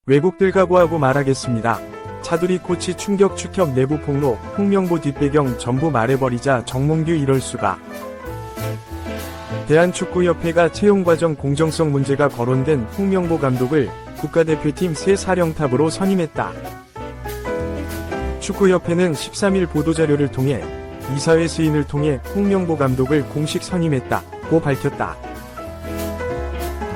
외국들 각오하고 말하겠습니다. 차두리 코치 충격 축협 내부 폭로, 홍명보 뒷배경 전부 말해버리자 정몽규 이럴 수가. 대한축구협회가 채용과정 공정성 문제가 거론된 홍명보 감독을 국가대표팀 새 사령탑으로 선임했다. 축구협회는 13일 보도자료를 통해 이사회 스인을 통해 홍명보 감독을 공식 선임했다고 밝혔다.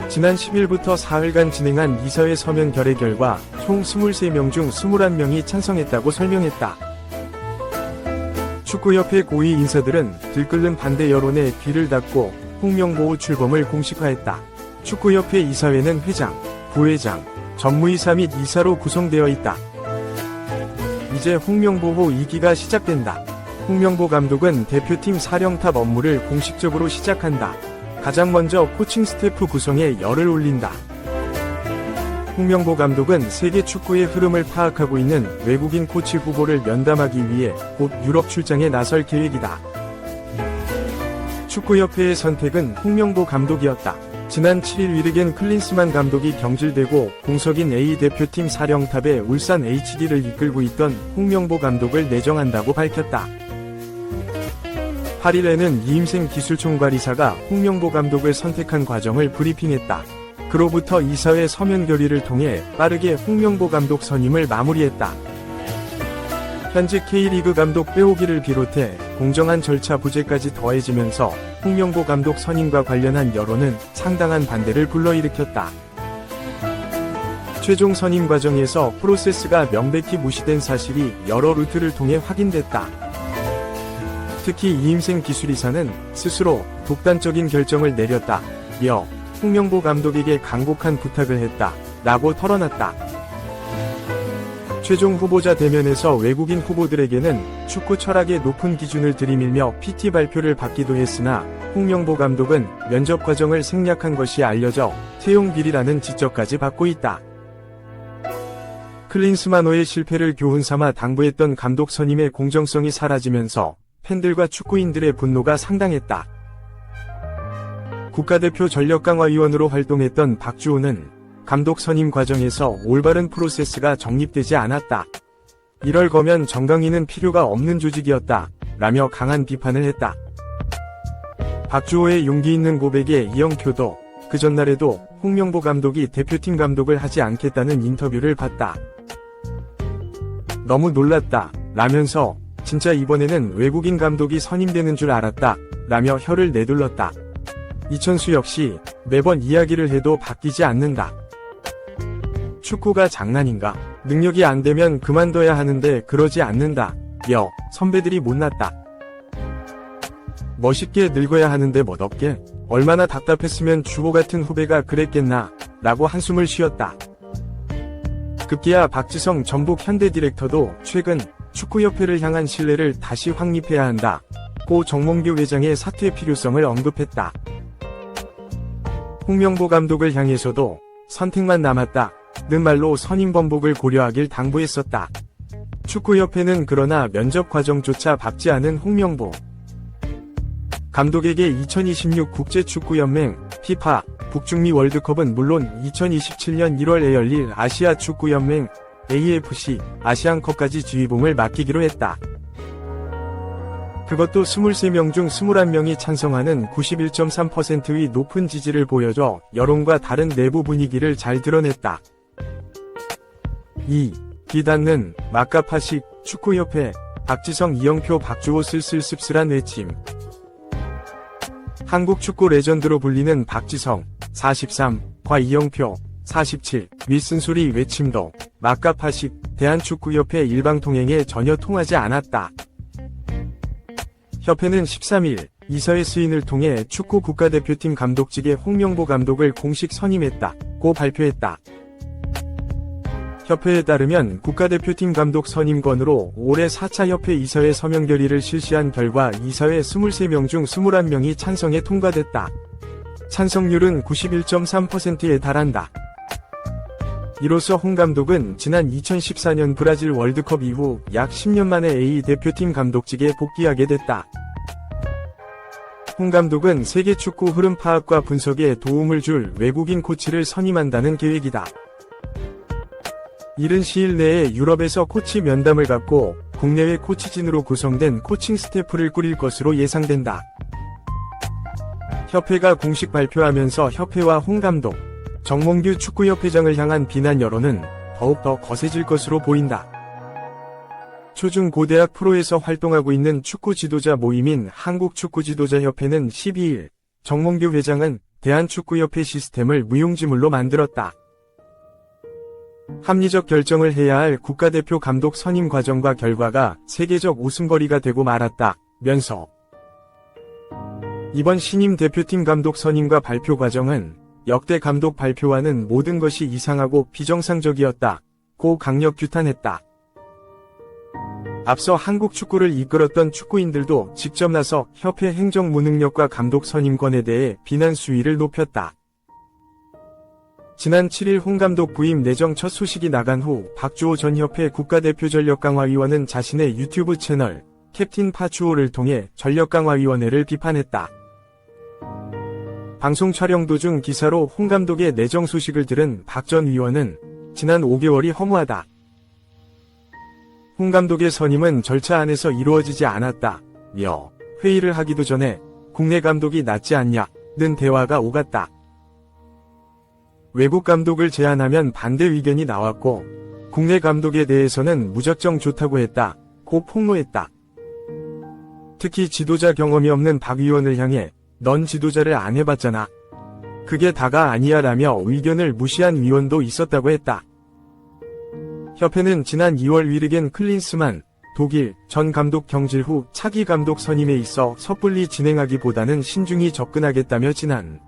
지난 10일부터 사흘간 진행한 이사회 서면 결의 결과 총 23명 중 21명이 찬성했다고 설명했다. 축구협회 고위 인사들은 들끓는 반대 여론에 귀를 닫고 홍명보 출범을 공식화했다. 축구협회 이사회는 회장, 부회장, 전무이사 및 이사로 구성되어 있다. 이제 홍명보 2기가 시작된다. 홍명보 감독은 대표팀 사령탑 업무를 공식적으로 시작한다. 가장 먼저 코칭 스태프 구성에 열을 올린다. 홍명보 감독은 세계 축구의 흐름을 파악하고 있는 외국인 코치 후보를 면담하기 위해 곧 유럽 출장에 나설 계획이다. 축구협회의 선택은 홍명보 감독이었다. 지난 7일 위르겐 클린스만 감독이 경질되고 공석인 A 대표팀 사령탑에 울산 HD를 이끌고 있던 홍명보 감독을 내정한다고 밝혔다. 8일에는 이임생 기술총괄이사가 홍명보 감독을 선택한 과정을 브리핑했다. 그로부터 이사회 서면 결의를 통해 빠르게 홍명보 감독 선임을 마무리했다. 현직 K리그 감독 빼오기를 비롯해 공정한 절차 부재까지 더해지면서 홍명보 감독 선임과 관련한 여론은 상당한 반대를 불러일으켰다. 최종 선임 과정에서 프로세스가 명백히 무시된 사실이 여러 루트를 통해 확인됐다. 특히 이임생 기술이사는 스스로 독단적인 결정을 내렸다. 이어 홍명보 감독에게 간곡한 부탁을 했다. 라고 털어놨다. 최종 후보자 대면에서 외국인 후보들에게는 축구 철학의 높은 기준을 들이밀며 PT 발표를 받기도 했으나 홍명보 감독은 면접 과정을 생략한 것이 알려져 채용 비리라는 지적까지 받고 있다. 클린스만호의 실패를 교훈삼아 당부했던 감독 선임의 공정성이 사라지면서 팬들과 축구인들의 분노가 상당했다. 국가대표 전력강화위원으로 활동했던 박주호는 감독 선임 과정에서 올바른 프로세스가 정립되지 않았다. 이럴 거면 정강이는 필요가 없는 조직이었다. 라며 강한 비판을 했다. 박주호의 용기 있는 고백에 이영표도 그 전날에도 홍명보 감독이 대표팀 감독을 하지 않겠다는 인터뷰를 봤다. 너무 놀랐다. 라면서 진짜 이번에는 외국인 감독이 선임되는 줄 알았다. 라며 혀를 내둘렀다. 이천수 역시 매번 이야기를 해도 바뀌지 않는다. 축구가 장난인가? 능력이 안 되면 그만둬야 하는데 그러지 않는다. 선배들이 못났다. 멋있게 늙어야 하는데 멋없게? 얼마나 답답했으면 주보 같은 후배가 그랬겠나? 라고 한숨을 쉬었다. 급기야 박지성 전북 현대 디렉터도 최근 축구협회를 향한 신뢰를 다시 확립해야 한다. 고 정몽규 회장의 사퇴 필요성을 언급했다. 홍명보 감독을 향해서도 선택만 남았다. 는 말로 선임 번복을 고려하길 당부했었다. 축구협회는 그러나 면접 과정조차 밟지 않은 홍명보 감독에게 2026 국제축구연맹 FIFA 북중미 월드컵은 물론 2027년 1월에 열릴 아시아 축구연맹 AFC 아시안컵까지 지휘봉을 맡기기로 했다. 그것도 23명 중 21명이 찬성하는 91.3%의 높은 지지를 보여줘 여론과 다른 내부 분위기를 잘 드러냈다. 2. 비닫는 막가파식 축구협회 박지성 이영표 박주호 쓸쓸 씁쓸한 외침. 한국 축구 레전드로 불리는 박지성 43과 이영표 47 위 쓴소리 외침도 막가파식 대한축구협회 일방통행에 전혀 통하지 않았다. 협회는 13일 이사회 스인을 통해 축구 국가대표팀 감독직에 홍명보 감독을 공식 선임했다고 발표했다. 협회에 따르면 국가대표팀 감독 선임권으로 올해 4차 협회 이사회 서명 결의를 실시한 결과 이사회 23명 중 21명이 찬성에 통과됐다. 찬성률은 91.3%에 달한다. 이로써 홍 감독은 지난 2014년 브라질 월드컵 이후 약 10년 만에 A 대표팀 감독직에 복귀하게 됐다. 홍 감독은 세계 축구 흐름 파악과 분석에 도움을 줄 외국인 코치를 선임한다는 계획이다. 이른 시일 내에 유럽에서 코치 면담을 갖고 국내외 코치진으로 구성된 코칭 스태프를 꾸릴 것으로 예상된다. 협회가 공식 발표하면서 협회와 홍 감독, 정몽규 축구협회장을 향한 비난 여론은 더욱더 거세질 것으로 보인다. 초중고대학 프로에서 활동하고 있는 축구 지도자 모임인 한국축구지도자협회는 12일 정몽규 회장은 대한축구협회 시스템을 무용지물로 만들었다. 합리적 결정을 해야 할 국가대표 감독 선임 과정과 결과가 세계적 웃음거리가 되고 말았다면서 이번 신임 대표팀 감독 선임과 발표 과정은 역대 감독 발표와는 모든 것이 이상하고 비정상적이었다고 강력 규탄했다. 앞서 한국 축구를 이끌었던 축구인들도 직접 나서 협회 행정 무능력과 감독 선임권에 대해 비난 수위를 높였다. 지난 7일 홍 감독 부임 내정 첫 소식이 나간 후 박주호 전 협회 국가대표 전력강화위원은 자신의 유튜브 채널 캡틴 파주호를 통해 전력강화위원회를 비판했다. 방송 촬영 도중 기사로 홍 감독의 내정 소식을 들은 박 전 위원은 지난 5개월이 허무하다. 홍 감독의 선임은 절차 안에서 이루어지지 않았다며 회의를 하기도 전에 국내 감독이 낫지 않냐는 대화가 오갔다. 외국 감독을 제안하면 반대 의견이 나왔고 국내 감독에 대해서는 무작정 좋다고 했다고 폭로했다. 특히 지도자 경험이 없는 박 위원을 향해 넌 지도자를 안 해봤잖아. 그게 다가 아니야 라며 의견을 무시한 위원도 있었다고 했다. 협회는 지난 2월 위르겐 클린스만 독일 전 감독 경질 후 차기 감독 선임에 있어 섣불리 진행하기보다는 신중히 접근하겠다며 지난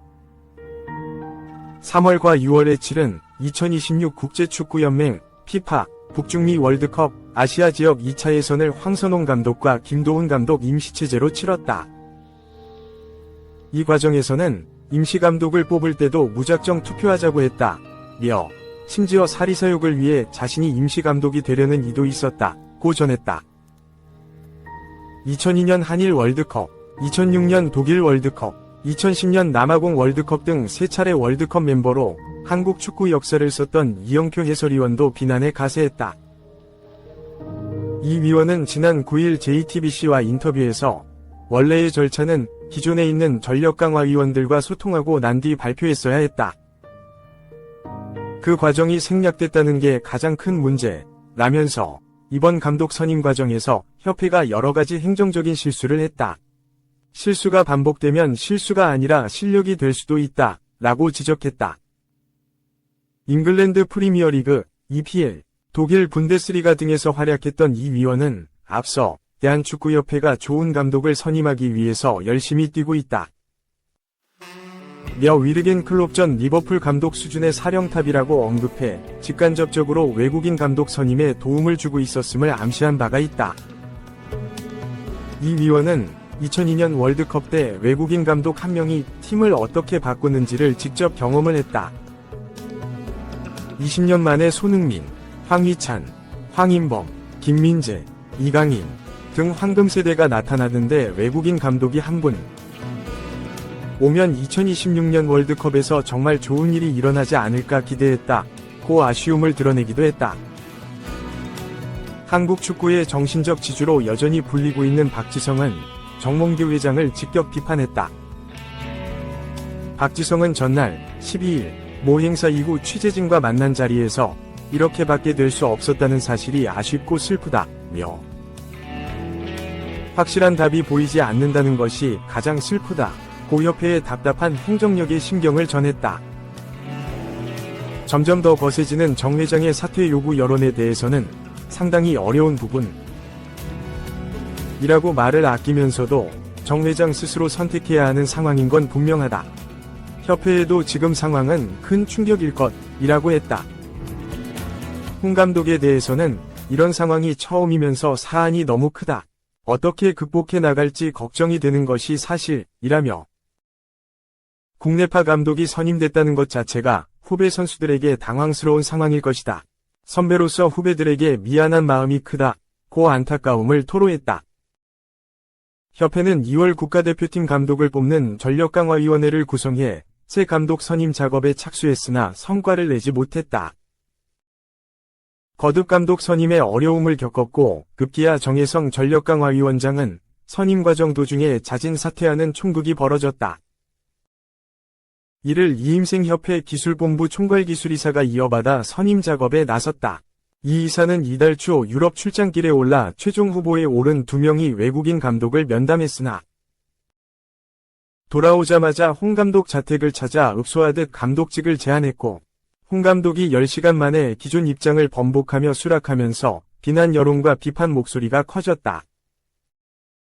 3월과 6월에 치른 2026 국제축구연맹 피파 북중미 월드컵 아시아 지역 2차 예선을 황선홍 감독과 김도훈 감독 임시체제로 치렀다. 이 과정에서는 임시감독을 뽑을 때도 무작정 투표하자고 했다며 심지어 사리사욕을 위해 자신이 임시감독이 되려는 이도 있었다고 전했다. 2002년 한일 월드컵, 2006년 독일 월드컵, 2010년 남아공 월드컵 등 3차례 월드컵 멤버로 한국 축구 역사를 썼던 이영표 해설위원도 비난에 가세했다. 이 위원은 지난 9일 JTBC와 인터뷰에서 원래의 절차는 기존에 있는 전력강화위원들과 소통하고 난 뒤 발표했어야 했다. 그 과정이 생략됐다는 게 가장 큰 문제라면서 이번 감독 선임 과정에서 협회가 여러 가지 행정적인 실수를 했다. 실수가 반복되면 실수가 아니라 실력이 될 수도 있다 라고 지적했다. 잉글랜드 프리미어리그, EPL, 독일 분데스리가 등에서 활약했던 이 위원은 앞서 대한축구협회가 좋은 감독을 선임하기 위해서 열심히 뛰고 있다. 며 위르겐 클롭 전 리버풀 감독 수준의 사령탑이라고 언급해 직간접적으로 외국인 감독 선임에 도움을 주고 있었음을 암시한 바가 있다. 이 위원은 2002년 월드컵 때 외국인 감독 한 명이 팀을 어떻게 바꾸는지를 직접 경험을 했다. 20년 만에 손흥민, 황희찬, 황인범, 김민재, 이강인 등 황금세대가 나타나는데 외국인 감독이 한 분 오면 2026년 월드컵에서 정말 좋은 일이 일어나지 않을까 기대했다고 아쉬움을 드러내기도 했다. 한국 축구의 정신적 지주로 여전히 불리고 있는 박지성은 정몽규 회장을 직격 비판했다. 박지성은 전날 12일 모 행사 이후 취재진과 만난 자리에서 이렇게밖에 될 수 없었다는 사실이 아쉽고 슬프다며 확실한 답이 보이지 않는다는 것이 가장 슬프다. 고 협회의 답답한 행정력의 심경을 전했다. 점점 더 거세지는 정 회장의 사퇴 요구 여론에 대해서는 상당히 어려운 부분이라고 말을 아끼면서도 정 회장 스스로 선택해야 하는 상황인 건 분명하다. 협회에도 지금 상황은 큰 충격일 것이라고 했다. 홍 감독에 대해서는 이런 상황이 처음이면서 사안이 너무 크다. 어떻게 극복해 나갈지 걱정이 되는 것이 사실이라며 국내파 감독이 선임됐다는 것 자체가 후배 선수들에게 당황스러운 상황일 것이다. 선배로서 후배들에게 미안한 마음이 크다고 안타까움을 토로했다. 협회는 2월 국가대표팀 감독을 뽑는 전력강화위원회를 구성해 새 감독 선임 작업에 착수했으나 성과를 내지 못했다. 거듭 감독 선임에 어려움을 겪었고 급기야 정혜성 전력강화위원장은 선임 과정 도중에 자진 사퇴하는 총극이 벌어졌다. 이를 이임생협회 기술본부 총괄기술이사가 이어받아 선임 작업에 나섰다. 이 이사는 이달 초 유럽 출장길에 올라 최종 후보에 오른 2명의 외국인 감독을 면담했으나 돌아오자마자 홍 감독 자택을 찾아 읍소하듯 감독직을 제안했고 홍 감독이 10시간 만에 기존 입장을 번복하며 수락하면서 비난 여론과 비판 목소리가 커졌다.